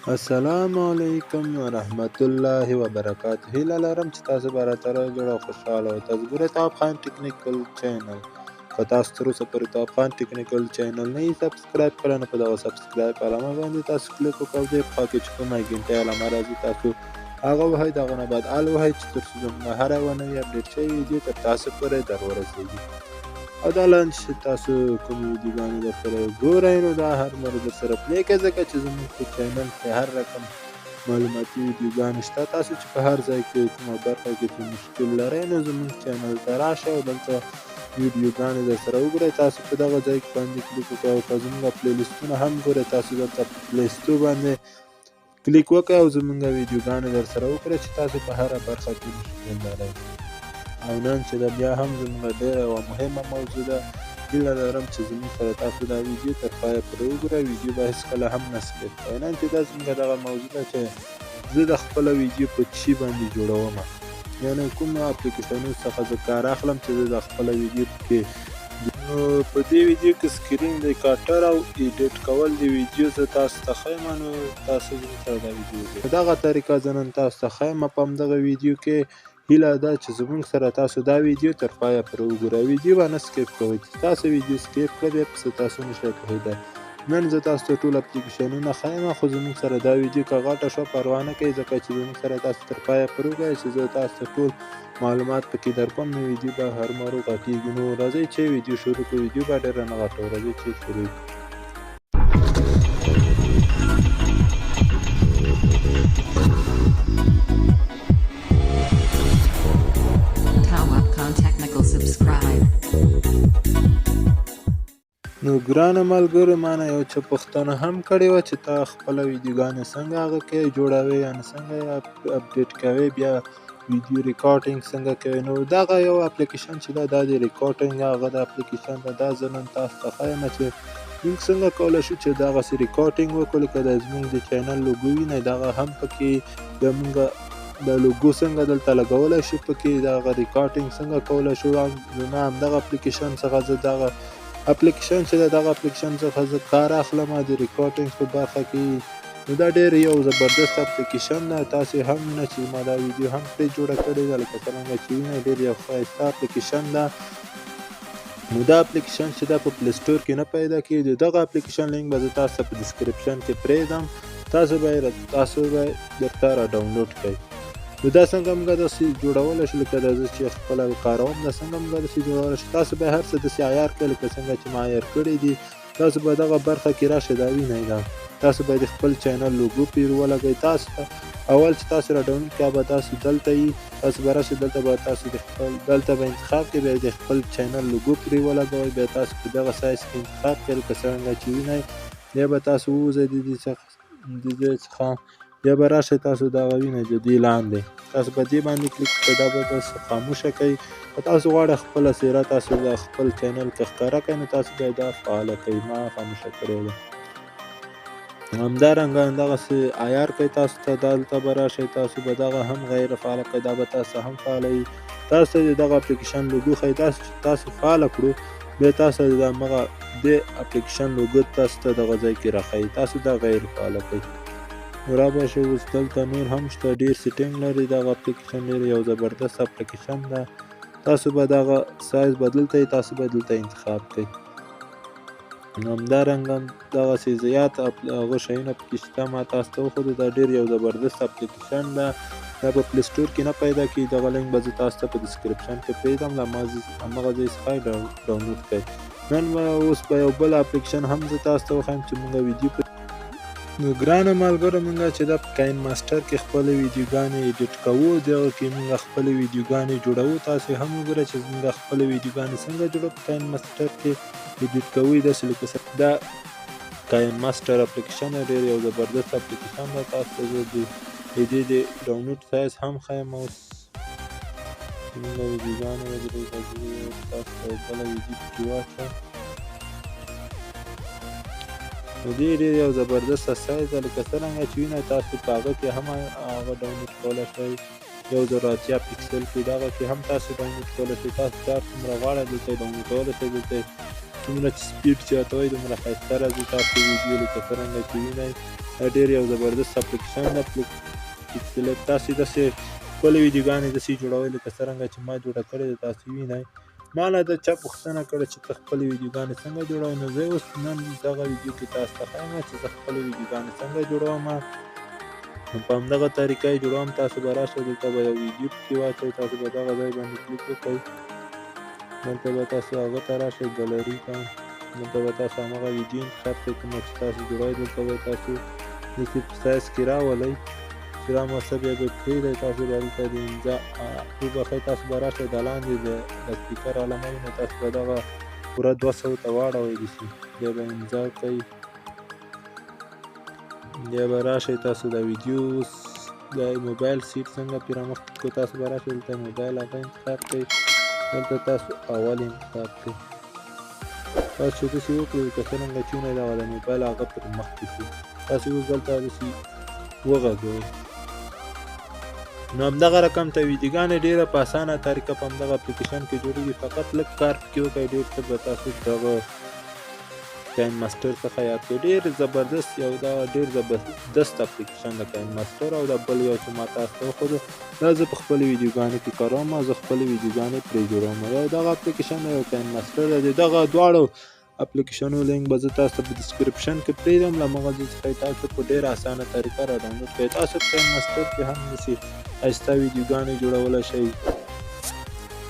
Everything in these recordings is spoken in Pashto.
السلام علیکم ورحمت الله وبرکاته. هیله لرم چې تاسو به راسره جوړ او خوشحاله او تاسو ګورئ تواب خان ټیکنیکل چینل. که تاسو تر اوسه پورې تواب خان ټیکنیکل چینل نه یې سبسکرایب کړی نو په دغه سبسکرایب علامه باندې تاسو کلیک وکړئ او دې په خوا کې چې کومه ګنټۍ علامه راځي تاسو هغه وهئ، د هغه نه بعد ال وهئ چې تر څو زموږ هره یوه نوې اپډیټ شوې ویډیو تر تاسو پورې در ورسېږي. او دا لاندې چې تاسو کومې ویډیوګانې درسره ګورئ نو دا هر مره درسره پلی کړئ، ځکه چې زموږ په چینل کې هر رقم معلوماتي ویډیوګانې شته. تاسو چې په هر ځای کې کومه برخه کې څه مشکل لرئ نو زموږ چینل ته راشئ او دلته ویډیوګانې درسره وګورئ. تاسو په دغه ځای کې باندې کلیک وکړئ او که زموږ پلی لیستونه هم ګورئ تاسو دلته په پلی لیستو باندې کلیک وکړئ او زموږ ویډیوګانې درسره وګورئ چې تاسو په هره برخه کې مشکل لرئ. او نن چې دا بیا هم زموږ ډېره یوه مهمه موضوع ده، هیله لرم چې زموږ سره تاسو دا ویډیو تر پایه پورې وګورئ، ویډیو به هېڅکله هم نه سکیپ کوئ. نن چې دا زموږ دغه موضوع ده چې زه د خپله ویډیو په چی باندې جوړومه، یعنې کوم اپلیکیشنونو څخه زه کار اخلم چې زه د خپله ویډیو پکې نو په دې ویډیو کې سکرین ریکارډر او ایډیټ کول د ویډیو زه تاسو ته ښیم، نو تاسو زموږ سره دا ویډیو وګورئ. په دغه طریقه زه نن تاسو ته ښیم په همدغه ویډیو کې. هیله ده چې زموږ سره تاسو دا ویډیو تر پایه پورې وګورئ، ویډیو به نه سکیپ کوئ. چې تاسو ویډیو سکیپ کړئ بیا پسې تاسو نشئ پوهېدی. نن زه تاسو ته ټول اپلیکیشنونه ښیم، خو زموږ سره دا ویډیو که غټه شوه پروا نه کوئ، ځکه چې زموږ سره تاسو تر پایه پورې وګورئ چې زه تاسو ته ټول معلومات پکې درکوم، نو ویډیو به هرومرو غټېږي. نو راځئ چې ویډیو شروع کړو، ویډیو به ډېره نه غټوو، راځئ چې شروع کړو. نو ګرانه ملګرو ما نه یو څه پوښتنه هم کړې وه چې تا خپله ویډیوګانې څنګه هغه کوې جوړوې، یعنې څنګه یې اپډیټ کوې، بیا ویډیو ریکارډینګ څنګه کوې. نو دغه یو اپلیکیشن چې ده دا د ریکارډینګ هغه د اپلیکیشن ده، دا زه نن تاسو ته ښیم چې موږ څنګه کولی شو چې دغسې ریکارډینګ وکړو. لکه د زموږ د چینل لوګو وینئ دغه هم پکې بیا موږ د لوګو څنګه دلته لګولی شو، پکې دغه ریکارډینګ څنګه کولی شو. زما همدغه اپلیکیشن څخه زه دغه اپلیکیشن چې دغه اپلیکیشن څخه زه کار اخلم د ریکارډینګ په برخه کې. نو دا ډېر یو زبردست اپلیکیشن ده، تاسې هم وینئ چې ما دا ویډیو هم پرې جوړه کړې ده، لکه څرنګه چې وینئ ډېر یو ښایسته اپلیکیشن ده. نو دا اپلیکیشن چې دا په پلی سټور کې نه پیدا کېږي، د دغه اپلیکیشن لینک به زه تاسو ته په ډسکرپشن کې پرېږدم، تاسو به درته را ډاونلوډ کړئ. نو دا څنګه موږ داسې جوړولی شو، لکه دا زه چې خپله کاروم دا څنګه موږ داسې جوړولی شو. تاسو به هر څه داسې عیار کړئ لکه څنګه چې ما عیار کړي دي. تاسو به دغه برخه کې راشئ، دا وینئ دا تاسو به د خپل چینل لوګو پرې ولګئ. تاسو اول چې تاسو را ډاونلوډ کړئ به تاسو دلته یي، تاسو به راشئ دلته به تاسو د خپل دلته به انتخاب کړئ، بیا د خپل چینل لوګو پرې ولګوئ، بیا تاسو په دغه سایز کې انتخاب کړئ لکه څرنګه چې وینئ. بیا به تاسو ووځئ د دې څخه، بیا به راشئ تاسو دغه وینئ د دې لاندې تاسو په دې باندې کلیک کړئ، دا به تاسو خاموشه کوئ. که تاسو غواړئ خپله څېره تاسو د خپل چینل کې ښکاره کړئ نو تاسو باید دا فعاله کوئ، ما خاموشه کړې ده. همدارنګه دغسې عیار کړئ، تاسو ته دلته به راشئ، تاسو به دغه هم غیر فعاله کړئ، دا به تاسو هم فعالوي. تاسو ته د دغه اپلیکیشن لوګو ښایي، تاسو فعاله کړو بیا تاسو د همغه دې اپلیکیشن لوګو تاسو ته دغه ځای کې راښایي، تاسو دا غیر فعاله کړئ. را به شو اوس دلته نور هم شته، ډېر سیټینګ لري دغه اپلیکیشن، ډېر یو زبردست اپلیکیشن ده. تاسو به دغه سایز بدلته یي، تاسو به دلته انتخاب کړئ. همدارنګه دغسې زیات هغه شیونه پکې شته ما تاسو ته وښودو. دا ډېر یو زبردست اپلیکیشن ده، دا په پلی سټور کې نه پیدا کېږي. دغه لینک به زه تاسو ته په ډسکرپشن کې پرېږدم، له همغه ځای څخه یې ډاونلوډ کړئ. نن به اوس به یو بل اپلیکیشن هم زه تاسو ته وښیم چې موږ ویډیو نو ګرانو ملګرو موږ چې دا په کاین ماسټر کې خپلې ویډیوګانې ایډیټ کوو، دغه کې موږ خپلې ویډیوګانې جوړوو. تاسې هم وګورئ چې موږ خپلې ویډیوګانې څنګه جوړوو په کاین ماسټر کې ایډیټ کوو. داسې لکه دا کاین ماسټر اپلیکیشن ډېر یو زبردست اپلیکیشن ده. تاسو ته زه د دې د ډاونلوډ سایز هم ښیم. اوس موږ ویډیوګانې ودرېږي، تاسو ته بله ویډیو پکې واچوم. نو دې ډېر یو زبردسته سایز ده، لکه څرنګه چې وینئ تاسو په هغه کې هم هغه ډاونلوډ کولی شئ. 1080 پکسل کې دغه کې هم تاسو ډاونلوډ کولی شئ. تاسو هر څومره غواړئ دلته یې ډاونلوډ کولی شئ. دلته څومره چې سپیډ زیاتوئ دومره ښایسته راځي تاسو ویډیو، لکه څرنګه چې وینئ دا ډېر یو زبردست اپلیکیشن ده. تاسې داسې خپلې ویډیوګانې داسې جوړوئ لکه څرنګه چې ما جوړه کړې ده. تاسې وینئ ما نه د چا پوښتنه کړې چې ته خپلې ویډیوګانې څنګه جوړوې، نو زه اوس نن دغه ویډیو کې تاسو ته ښیم چې زه خپلې ویډیوګانې څنګه جوړوم. نو په همدغه طریقه یې جوړوم. تاسو به راشئ دلته به یو ویډیو پکې واچوئ. تاسو به دغه ځای باندې کلیک وکړئ. دلته به تاسو هغه ته راشئ ګالري ته. دلته به تاسو همغه ویډیو انتخاب کړئ کومه چې تاسو جوړوئ. دلته به تاسو داسې په سایز کې راولئ چې رامنځته بیا به پرېږدئ. تاسو به دلته د امضا وبښئ. تاسو به راشئ د لاندې د سپیکر علامه وي نو تاسو به دغه پوره 200 ته واړوئ داسې. بیا به امضا کوئ. بیا به راشئ تاسو د ویډیو د موبایل سیټ څنګه پرې رامخکې کړو. تاسو به راشئ دلته موبایل هغه انتخاب کړئ. دلته تاسو اول انتخاب کړئ. تاسو چې داسې وکړئ لکه څرنګه چې وینئ دغه د موبایل هغه پرې مخکې شو. تاسو اوس دلته داسې وغځوئ. نو همدغه رقم ته ویډیوګانې ډېره په اسانه طریقه په همدغه اپلیکیشن کې جوړېږي. فقط لږ کار پکې وکړئ. ډېر څه به تاسو دغه کاین ماسټر څخه یاد کړئ. ډېر زبردست یو دا ډېر زبردست اپلیکیشن د کاین ماسټر. او دا بل یو چې ما تاسو ته وښودو دا زه په خپلې ویډیوګانو کې کاروم او زه خپلې ویډیوګانې پرې جوړوم. یو دغه اپلیکیشن دی یو کاین ماسټر دی. دغه دواړو اپلیکیشنونو لینک به زه تاسو ته په ډسکرپشن کې پرېږدم. له همغه ځای څخه یې تاسو په ډېره اسانه طریقه را ډاونلوډ کړئ. تاسو په کاین ماسټر کې هم داسې ښایسته ویډیوګانې جوړولی شئ،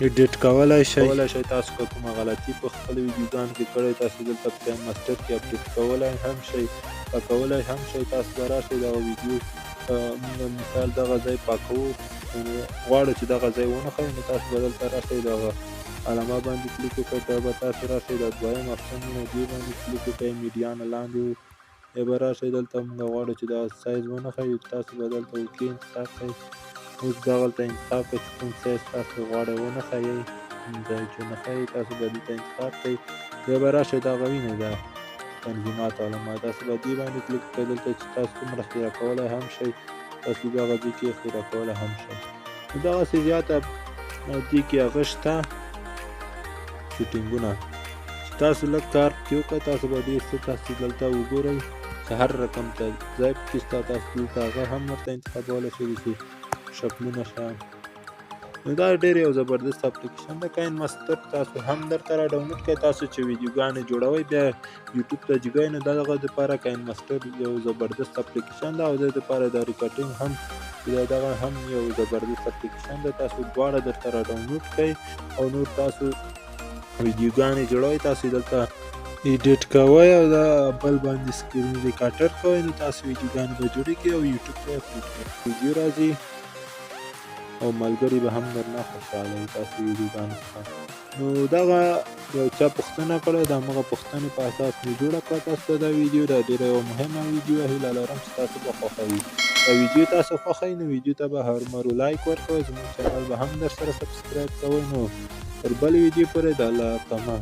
ایډیټ کولی شئ. تاسو که کومه غلطي په خپلو ویډیوګانو کې کړې تاسو دلته په کاین ماسټر کې اپډیټ کولی هم شئ، پاکولی هم شئ. تاسو به راشئ دغه ویډیو مثال دغه ځای پاکوو غواړو چې دغه ځای ونښئ نو تاسو به دلته راشئ دغه علامه باندې کلیک وکړئ. بیا به تاسو راشئ د دویم اپشن وینئ دې باندې کلیک وکړئ. میډیا نه لاندې بیا به راشئ دلته موږ غواړو چې دغه سایز ونښئ. تاسو به دلته اوکې انتخاب کړئ. اوس دغلته انتخاب کړئ چې کوم سایز تاسو غواړئ ونښئ. ځای چې ونښئ تاسو به دلته انتخاب کړئ. بیا به راشئ دغه وینئ د تنظیمات علامه تاسو به دې باندې کلیک کړئ. دلته چې تاسو څومره اختیار کولی هم شئ تاسو دغه دې کې اختیار کولی هم شئ. نو دغسې زیاته دې کې هغه شته سیټینګونه چې تاسو لږ کار پکې وکړئ. تاسو به ډېر څه تاسو دلته وګورئ چې هر رقم ته ځای پکې شته. تاسو دلته هغه هم ورته انتخابولی شئ داسې شکلونه شیان. نو دا ډېر یو زبردست اپلیکیشن ده کاین ماسټر. تاسو هم درته را ډاونلوډ کړئ. تاسو چې ویډیوګانې جوړوئ بیا یوټیوب ته جګئ نو دغه دپاره کاین ماسټر یو زبردست اپلیکیشن ده او د دپاره د ریکارډینګ هم دغه هم یو زبردست اپلیکیشن ده. تاسو دواړه درته را ډاونلوډ کړئ او نور تاسو ویډیوګانې جوړوئ. تاسو دلته ایډیټ کوئ او دا بل باندې سکرین ریکارډر کوئ نو تاسو ویډیوګانې به جوړې کړئ او یوټیوب ته اپلوډ کړئ. ویډیو راځي او ملګري به هم درنه خوشحاله وي تاسو ویډیوګانو څخه. نو دغه یو چا پوښتنه کړې د همغه پوښتنې په اساس مې جوړه کړه تاسو ته دا ویډیو. دا ډېره یوه مهمه ویډیو هیله لرم چې تاسو به خوښوي. دا ویډیو تاسو خوښوي نو ویډیو ته به هرومرو لایک ورکوئ. زموږ چینل به هم درسره سبسکرایب کوئ. نو تر بلې ویډیو پورې د الله پامان.